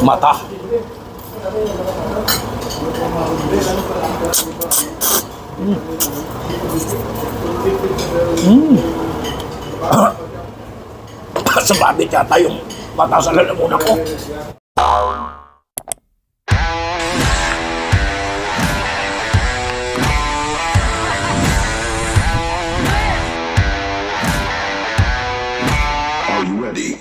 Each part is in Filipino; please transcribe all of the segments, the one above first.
Mata. Sabati yata yung mata sa lalamunan ko. Are you ready?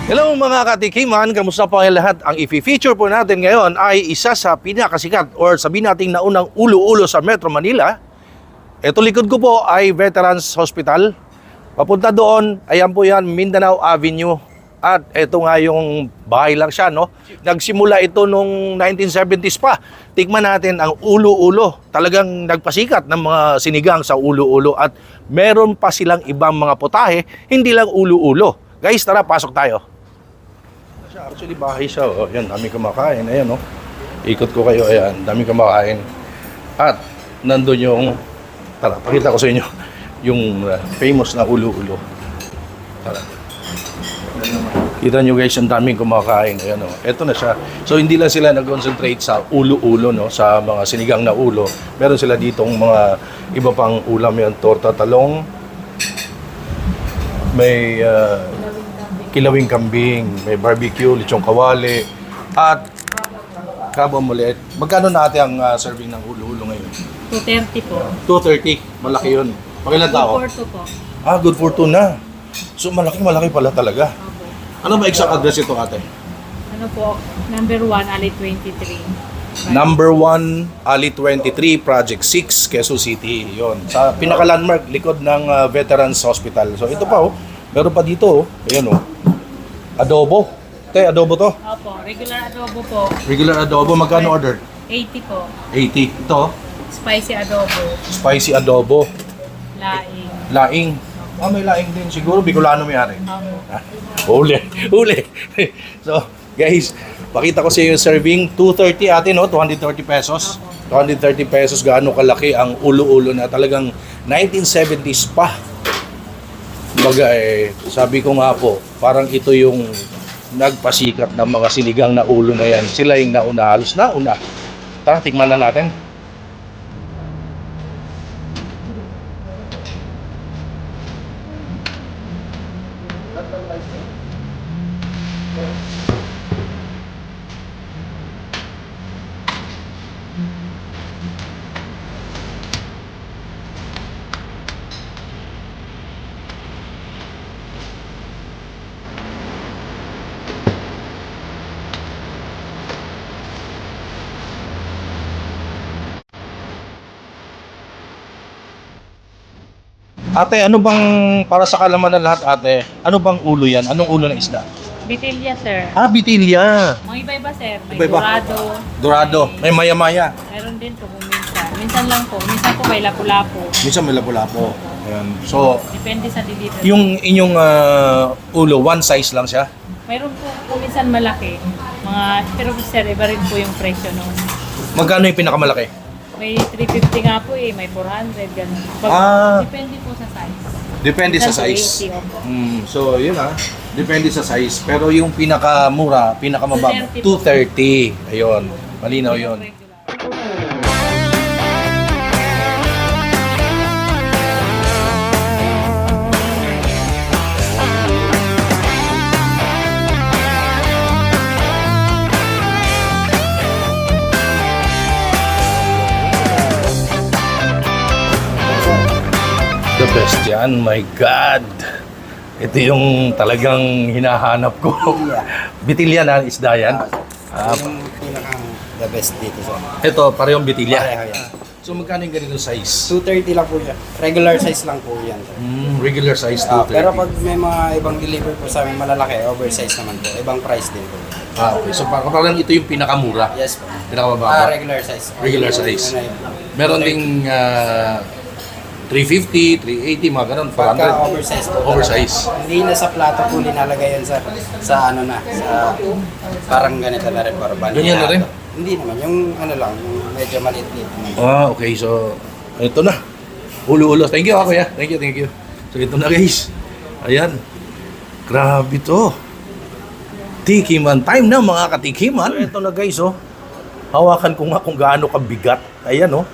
Hello mga katikiman, kamusta po kayo lahat? Ang i-feature po natin ngayon ay isa sa pinakasikat or sabihin nating naunang ulo-ulo sa Metro Manila. Ito likod ko po ay Veterans Hospital. Papunta doon, ayan po yan, Mindanao Avenue. At ito nga yung bahay lang siya, no? Nagsimula ito nung 1970s pa. Tikman natin ang ulo-ulo. Talagang nagpasikat ng mga sinigang sa ulo-ulo. At meron pa silang ibang mga putahe, hindi lang ulo-ulo. Guys, tara, pasok tayo. Actually, bahay siya. Oh. Yan, dami kumakain. Ayan, oh. Ikot ko kayo. Ayan, dami kumakain. At nandun yung... Tara, pakita ko sa inyo yung famous na ulo-ulo. Tara. Kita nyo guys, ang daming kumakain. Ayan, oh. Ito na siya. So, hindi lang sila nag-concentrate sa ulo-ulo, no? Sa mga sinigang na ulo. Meron sila ditong mga iba pang ulam. Yan, torta talong. May... kilawing kambing, may barbecue, lechong kawali, at kabo maliit. Magkano natin ang serving ng ulo-ulo ngayon? 230 po. 230. Malaki yun. Pakilan tao? Good for 2 po. Ah, good for 2 na. So malaki pala talaga. Opo. Ano ba exact address ito ate? Ano po? Number 1, Ali 23. Number 1, Ali 23, Project 6, Quezon City. Yon. Sa pinaka-landmark, likod ng Veterans Hospital. So ito pa oh. Meron pa dito oh. Ayan oh. Adobo. Te, adobo to? Opo, regular adobo po. Regular adobo, magkano order? 80 po. 80. Ito, Spicy adobo. spicy adobo. Laing. Laing. Ah, may laing din. Siguro Bicolano may-ari. Opo. Ah, huli. So, guys, pakita ko sa iyo yung serving. 230 atin, no? 230 pesos. 230 pesos, gaano kalaki ang ulo-ulo na talagang 1970s pa. Kumbaga sabi ko nga po, parang ito yung nagpasikat ng mga sinigang na ulo na yan. Sila yung nauna, halos nauna. Tara, tikman na natin. Ate, ano bang, para sa kalaman ng lahat ate, ano bang ulo yan? Anong ulo ng isda? Bitilya, sir. Ah, bitilya. Mga iba-iba, sir. May Iba-iba. dorado. Dorado. May maya-maya. Meron din po kung minsan. Minsan lang po. Minsan po may lapu-lapu. Minsan may lapu-lapo. Ayan. So, Depende sa delivery. yung inyong ulo, one size lang siya? Mayroon po kung minsan malaki. Pero sir, iba rin po yung presyo noon. Magkano yung pinakamalaki? May 350 nga po eh, may 400, ganun. Depende po sa size. Depende sa Minsan po size. 80, opo. So, yun depende sa size. Pero yung pinakamura, pinakamababa, 230. Ayun, malinaw yun. The best yan, my God. Ito yung talagang hinahanap ko. Bitilya na isda yan. Yung pinakang the best dito sa Ito, parehong bitilya. pareho yan. So magkano yung ganito size? 230 lang po yan. Regular size lang po yan. Regular size, 230. Pero pag may mga ibang deliver po sa amin malalaki, oversize naman po. Ibang price din po. Okay. So parang ito yung pinakamura. Yes po. Pinakamababa. Regular size. Regular size. Ano yun? Meron ding 350, 380, mga ganun, 400. Pagka oversize po. Oversize. Hindi na sa plato po linalagay yan sa ano na, sa parang ganito na rin, parang Ganyan na rin? Hindi naman, yung ano lang, yung medyo maliit-liit. Ah, okay. So, ito na. Ulo-ulo. Thank you, kuya. Thank you, thank you. So, ito na, guys. Ayan. Grabe to. Tikiman time na, mga katikiman. So, ito na, guys, oh. Hawakan ko nga kung gaano kabigat. Ayan, oh.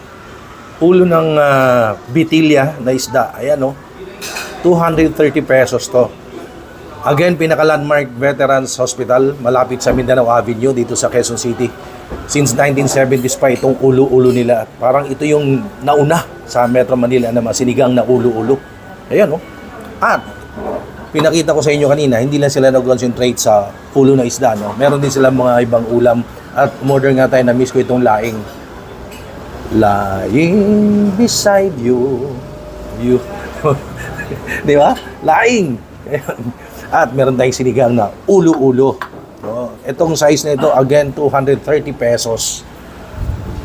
Ulo ng bitilya na isda. Ayan, oh. 230 pesos to. Again, pinaka-landmark Veterans Hospital, malapit sa Mindanao Avenue, dito sa Quezon City. Since 1970s pa itong ulo-ulo nila. Parang ito yung nauna sa Metro Manila na masinigang na ulo-ulo. Ayan, oh. At, pinakita ko sa inyo kanina, hindi lang sila nag-concentrate sa ulo na isda, no? Meron din sila mga ibang ulam. At umorder nga tayo, na-miss ko itong laing. Lying beside you. Di ba? Laing. At meron tayong sinigang na ulo-ulo. So, itong size na ito, again, 230 pesos.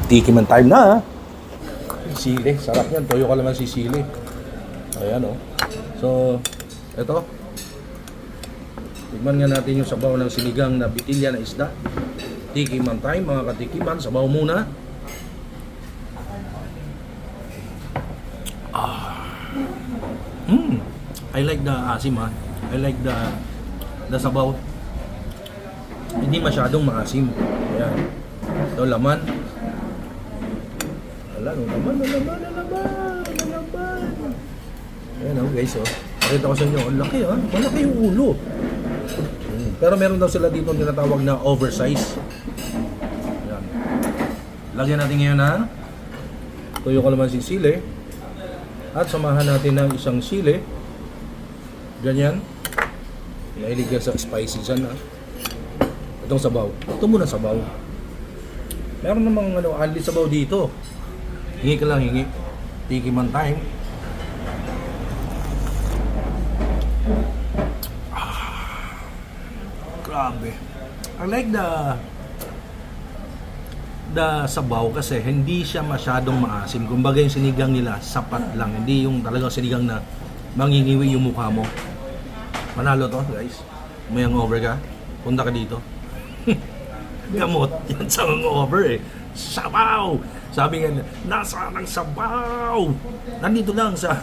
Tikiman time na, ha? Sili. Sarap yan. Toyo ka naman si sili. Ayan, oh. So, ito. Tignan nga natin yung sabaw ng sinigang na bitilya na isda. Tikiman time, mga katikiman. Sabaw muna. I like the asim, ha. I like the sabaw. Hindi masyadong maasim. Ayan. Ito laman. Wala, laman. Ayan, oh, guys, oh. Pakita ko sa inyo, ang laki, ha. Malaki yung ulo. Pero meron daw sila dito ang tinatawag na oversize. Ayan. Lagyan natin ngayon, ha. Tuyo ko naman si sili. At samahan natin ng isang sili. Ganyan. Nahilig yan sa spicy dyan, ha. Itong sabaw. Ito muna sabaw. Meron namang only sabaw dito. Hingi ka lang, hingi. Tikiman time. Grabe. I like the sabaw kasi hindi siya masyadong maasim. Kumbaga yung sinigang nila, sapat lang. Hindi yung talagang sinigang na mangingiwi yung mukha mo. Manalo to, guys. May hangover ka, punta ka dito. Gamot. Yan sa hangover, eh. Sabaw! Sabi nga, nasa ng sabaw! Nandito lang sa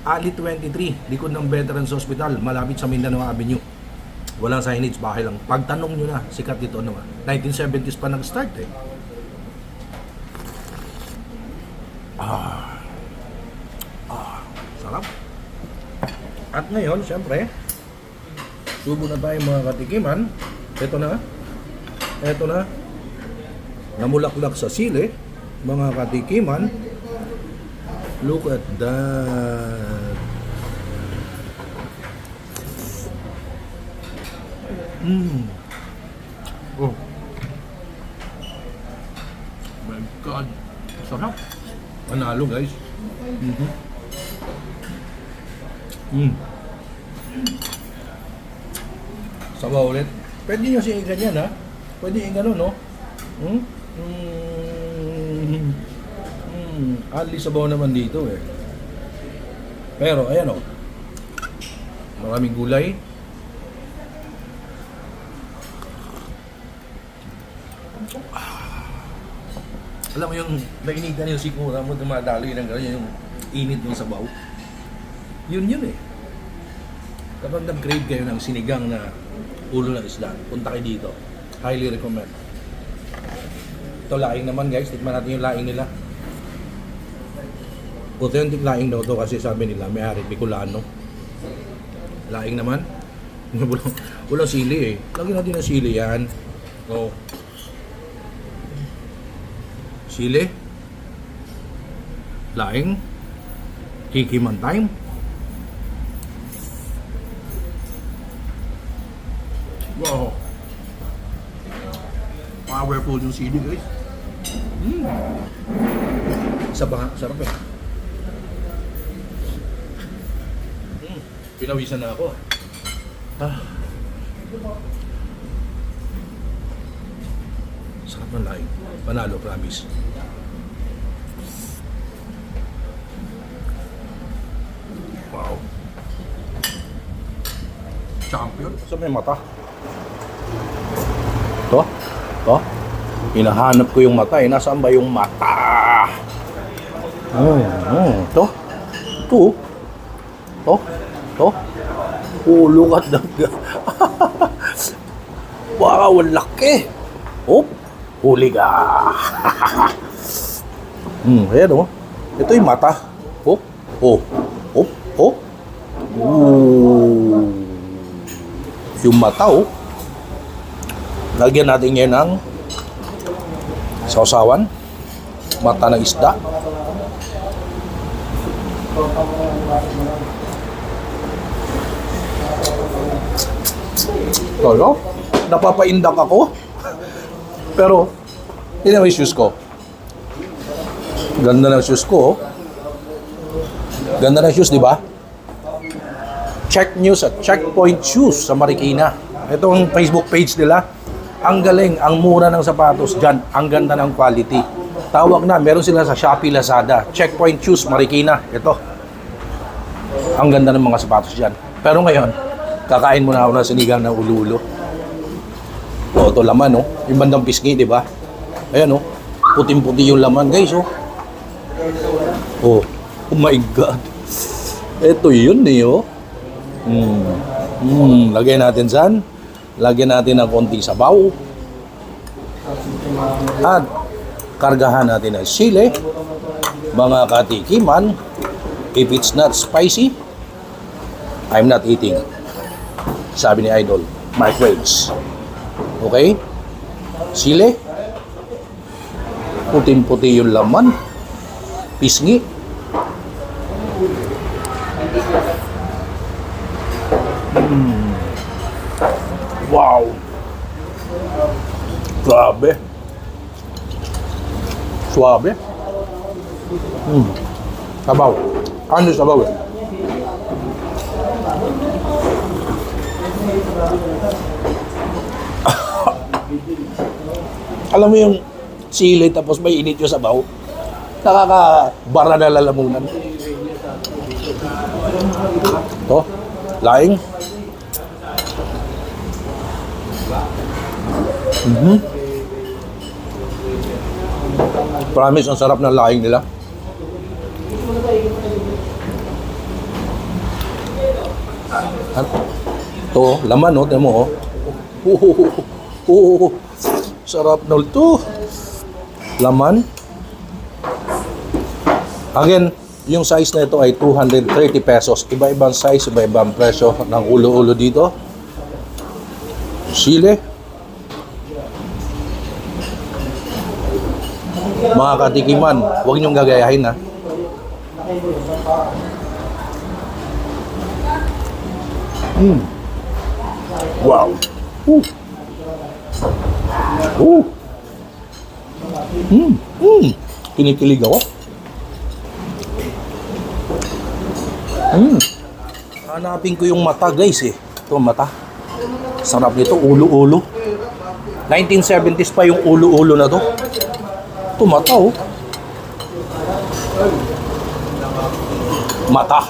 Ali 23, likod ng Veterans Hospital, malapit sa Mindanao Avenue. Walang signage, bahay lang. Pagtanong nyo na, sikat dito naman. 1970s pa nag-start, eh. Sarap. At ngayon, syempre, subo na tayo mga katikiman. Ito na. Namulaklak sa sili, mga katikiman. Look at that. Oh. My God. Sarap. Panalo, guys. Sabaw ulit. Pwede nyo siya ganyan, ha? Pwede yung gano'n, no? Ali sabaw naman dito, eh. Pero, ayan, oh. Maraming gulay. Alam mo yung nainitan yung sikura mo, dumadaloy ng gano'n, yung init ng sabaw. Yun, eh. Kapag nag-crave kayo ng sinigang na ulo ng isda, punta kayo dito. Highly recommend. Ito laing naman, guys. Tikman natin yung laing nila. Authentic laing daw to kasi sabi nila may-ari Bicolano. Laing naman. Walang sili, eh. Lagyan natin ng sili yan. So, sili. Laing. Tikiman time. Wow. Powerful yung sili, guys. Sarap, eh. Pinawisan na ako. Sarap ng laing. Panalo, promise. Wow. Champion. Sa may mata. To. Hinahanap ko yung mata eh. Nasaan ba yung mata? To. Oh, look at that. Wow, laki. Oh, huli ka. Ayan oh. Ito yung mata. Oh. Yung mata oh. Lagyan natin yan ng sausawan. Mata ng isda. Tolo, napapaindak ako. Pero, hindi naman yung shoes ko. Ganda ng shoes ko. Ganda ng shoes, di ba? Check News at Checkpoint Shoes sa Marikina. Ito ang Facebook page nila. Ang galing, ang mura ng sapatos dyan. Ang ganda ng quality. Tawag na, meron sila sa Shopee, Lazada. Checkpoint Shoes, Marikina. Ito. Ang ganda ng mga sapatos dyan. Pero ngayon, kakain muna ako ng sinigang ng ulo-ulo. O, ito laman, oh. Yung bandang pisngi, di ba? Ayan, oh. Puting-puti yung laman, guys, oh. Oh my God. Ito yun, eh, oh. Lagyan natin saan? Lagyan natin ng konting sabaw. At kargahan natin ng sili. Mga katikiman. If it's not spicy, I'm not eating. Sabi ni Idol, Mark Waves. Okay? Sili. Puting-puti yung laman. Pisngi. Wow. Grabe. Suabe. Sabaw. Ano sabaw eh? Alam mo yung sili tapos may init yung sabaw? Nakakabara na lalamunan. Ito, laing. Promise, ang sarap ng laing nila. Ito, laman, no? Tignan mo, oh. Sarap na ito. Laman. Again, yung size na ito ay 230 pesos. Iba-ibang size, iba-ibang presyo ng ulo-ulo dito. Sili. Mga katikiman, huwag niyong gagayahin, ha. Wow. Kinikilig ako. Hanapin ko yung mata, guys, eh. Ito, mata. Sarap nito, ulo-ulo. 1970s pa yung ulo-ulo na to. Ito, mata, oh. Mata.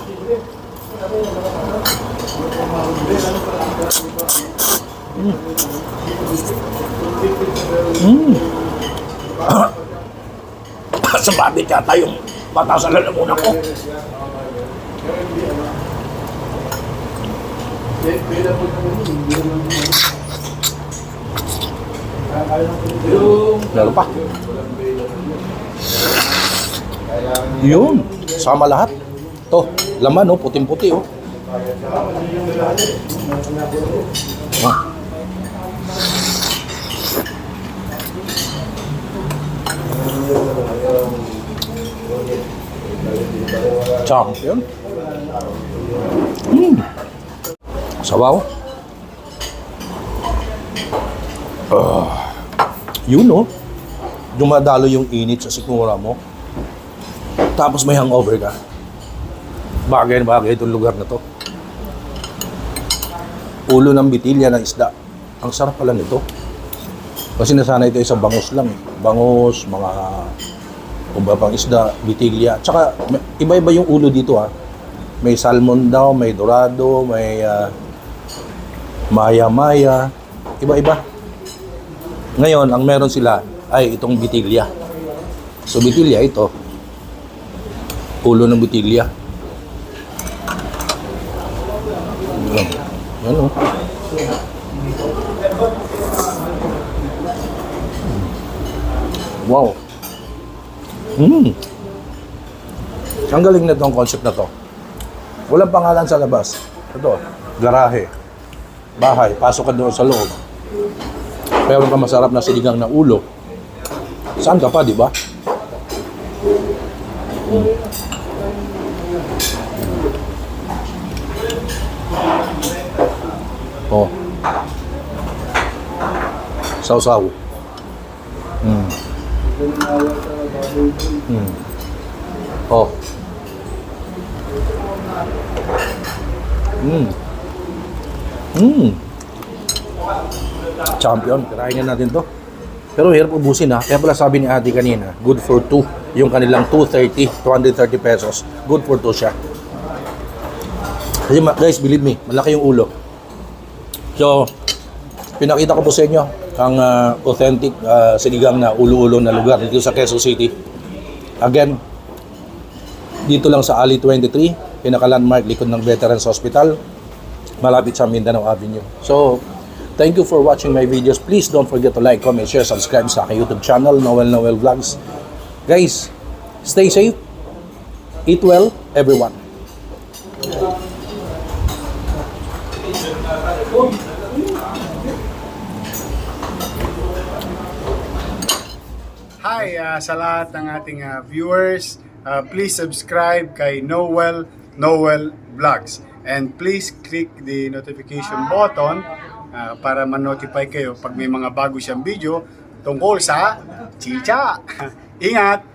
Sababit yata yung mata sa lalamunan ko. Meron pa. Yun. Sama lahat. Ito, laman, oh, puting-puti, oh. Champion. Sabaw. Yun, oh. Dumadalo yung init sa sikmura mo. Tapos may hangover ka. Bagay na bagay itong lugar na to. Ulo ng bitilya ng isda. Ang sarap pala nito. Kasi nasanay ito sa bangus lang. Bangus, mga iba pang isda, bitilya. Tsaka iba-iba yung ulo dito, ha. May salmon daw, may dorado, may maya-maya. Iba-iba. Ngayon, ang meron sila ay itong bitilya. So, bitilya ito. Ulo ng bitilya. Ano? Wow. Ang galing na itong concept na to. Walang pangalan sa labas. Ito, garahe. Bahay, pasok ka doon sa loob. Meron ka masarap na sinigang na ulo. Saan ka pa, di ba? Oh. Sausaw. Oh. Champion, kirain natin to. Pero hirap ubusin ha. Kaya pala sabi ni ate kanina, good for 2. Yung kanilang 230 pesos. Good for 2 siya. Kasi guys, believe me, malaki yung ulo. So, pinakita ko po sa inyo ang authentic sinigang na ulo-ulo na lugar dito sa Quezon City. Again, dito lang sa Ali 23, pinaka-landmark likod ng Veterans Hospital, malapit sa Mindanao Avenue. So, thank you for watching my videos. Please don't forget to like, comment, share, subscribe sa aking YouTube channel, Noel Vlogs. Guys, stay safe, eat well, everyone. Hi sa lahat ng ating viewers. Please subscribe kay Noel Vlogs. And please click the notification button para ma-notify kayo pag may mga bago siyang video tungkol sa chicha. Ingat!